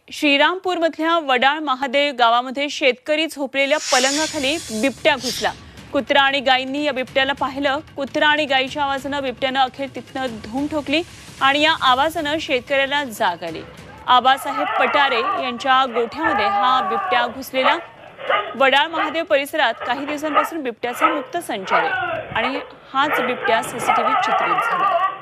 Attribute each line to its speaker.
Speaker 1: श्रीरामपूरमधल्या वडाळ महादेव गावामध्ये शेतकरी झोपलेल्या पलंगाखाली बिबट्या घुसला। कुत्रा आणि गायींनी या बिबट्याला पाहिलं। कुत्रा आणि गायीच्या आवाजानं बिबट्यानं अखेर तिथनं धूम ठोकली आणि या आवाजानं शेतकऱ्याला जाग आली। आबासाहेब पटारे यांच्या गोठ्यामध्ये हा बिबट्या घुसलेला। वडाळ महादेव परिसरात काही दिवसांपासून बिबट्याचा मुक्त संचार आहे आणि हाच बिबट्या सीसीटीव्ही चित्रित झाला।